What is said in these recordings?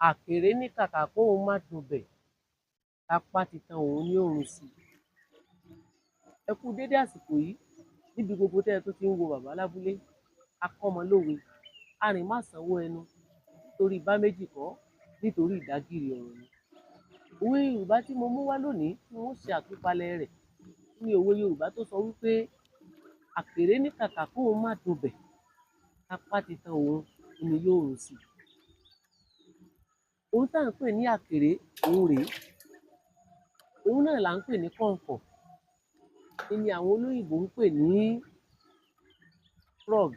àkèré ní kàkà kóun má dọbẹ̀ apá ti tan òun ní òrùn sí. Ẹ kú dédé àsìkò yìí níbi gbogbo tẹ́ ẹ tó ti ń wo Bàbá Lábúlé. Akọ́mọlówe, arìnmásanwó ẹnu, nítorí bá méjì kọ́, nítorí ìdágìrì ọ̀rọ̀ ni. Òwe Yorùbá tí mo mú wá lónìí tí wọ́n ṣe àtúpalẹ̀ rẹ̀ ní òwe Yorùbá tó sọ wípé àkèré ní kàkà kóun má dọbẹ̀ apá ti tan òun ni yóò rùn sí. Ohun tá à ń pè ní àkèré òun rèé, òun náà là ń pè ní kọ̀ǹkọ̀, ni àwọn olóyìnbó ń pè ní frog.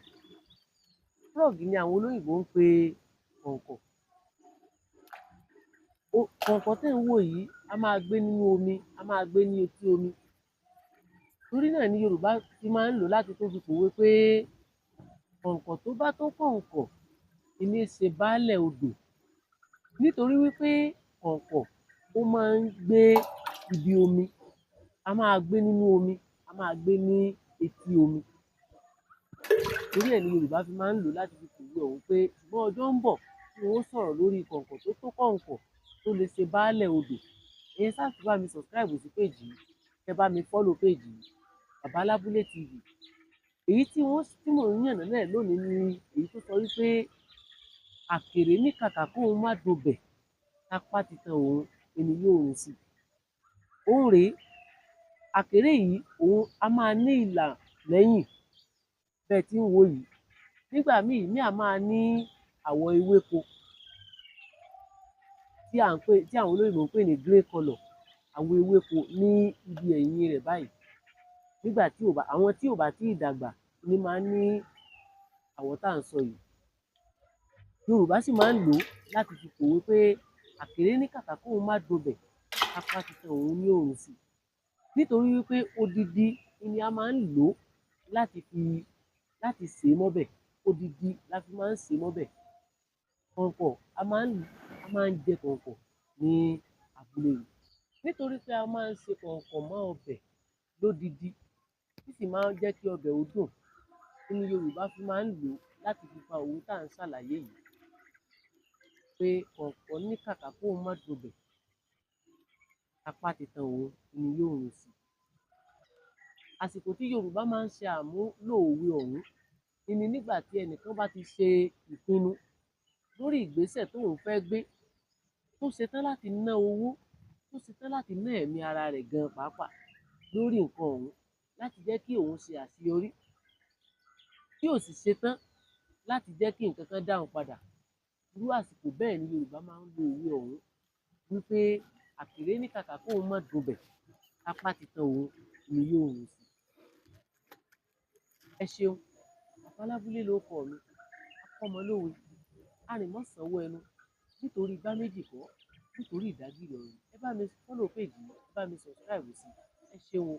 Frog ni àwọn olóyìnbó ń pè kọ̀ǹkọ̀. Kọ̀ǹkọ̀ tẹ́ ń wò yìí a máa gbé nínú omi, a máa gbé ní etí omi. Torí náà ni Yorùbá ti máa ń lò láti tó fi pòwe pé kọ̀ǹkọ̀ tó bá tó kọ̀ǹkọ̀ ìní ṣe baálẹ̀ odò. Nítorí wípé kọ̀ǹkọ̀ ó máa ń gbé ibi omi, a máa gbé nínú omi, a máa gbé ní etí omi. Torí ẹ̀ ni Yorùbá fi máa ń lò láti fi pòwe ọ̀hún pé ṣùgbọ́n ọjọ́ ń bọ̀ tí wọ́n ó sọ̀rọ̀ lórí kọ̀ǹkọ̀ tó tó kọ̀ǹkọ̀ tó lè ṣe baálẹ̀ odò. Ẹ̀yin ṣáà ti bá mi subscribe sí péjì yìí, kẹ́ bá mi follow péjì yìí, Bàbá Lábúlé TV. Èyí tí mò ń yànnàná ẹ̀ lónìí ni èyí tó sọ wípé àkèré ní kàkà kóun má dọbẹ̀ apá ti tan òun ni yóò rùn sí. Òun rèé, àkèré yìí òun a máa ní ìlà lẹ́yìn bẹ́ẹ̀ tí ń wò yìí. Nígbà míì ní a máa ní àwọ̀ ewéko tí àwọn olóyìnbó ń pè ní grey colour, àwọ̀ ewéko ní ibi ẹ̀yìn rẹ̀ báyìí. Nígbà tí àwọn tí ò bá tíì dàgbà ni máa ń ní àwọ̀ tá à ń sọ yìí. Yorùbá sì máa ń lò ó láti fi pòwe pé àkèré ní kàkà kóun má dọbẹ̀ apá ti tan òun ní òrùn sí. Nítorí wípé odidi ni a máa ń lò ó láti sè é mọ́bẹ̀, odidi la fi máa ń sè é mọ́bẹ̀. Kọ̀ǹkọ̀ a máa ń jẹ kọ̀ǹkọ̀ ní abúlé yìí. Nítorí pé a máa ń ṣe kọ̀ǹkọ̀ mọ́ ọbẹ̀ lódidi, tí sì máa ń jẹ́ kí ọbẹ̀ ó dùn. Ni Yorùbá fi máa ń lò ó láti fi pa òwe tá à ń ṣàlàyé yìí pé kọ̀ǹkọ̀ ní kàkà kóun má dọbẹ̀ apá ti tan òun ni yóò rùn sí. Àsìkò tí Yorùbá máa ń ṣe àmúlò òwe ọ̀hún ni nígbà tí ẹnìkan bá ti ṣe ìpinnu lórí ìgbésẹ̀ tóun fẹ́ gbé, tó ṣetán láti ná owó, tó ṣetán láti ná ẹ̀mí ara rẹ̀ gan pàápàá lórí nǹkan ọ̀hún láti jẹ́ kí òun ṣe àṣeyọrí, tí ò sì ṣetán láti jẹ́ kí nǹkan kan dáhùn padà. Irú àsìkò bẹ́ẹ̀ ni Yorùbá máa ń lo òwe ọ̀hún wípé àkèré ní kàkà kóun má dọbẹ̀ apá ti tan òun ni yóò rùn sí. Ẹ ṣeun, Bàbá Lábúlé lórúkọ mi, akọ́mọlówe, arìnmásanwó ẹnu, nítorí bá méjì kọ́, nítorí ìdágìrì ọ̀rọ̀. Ẹ bá mi follow péjì yìí, ẹ bá mi subscribe sí. Ẹ ṣeun o.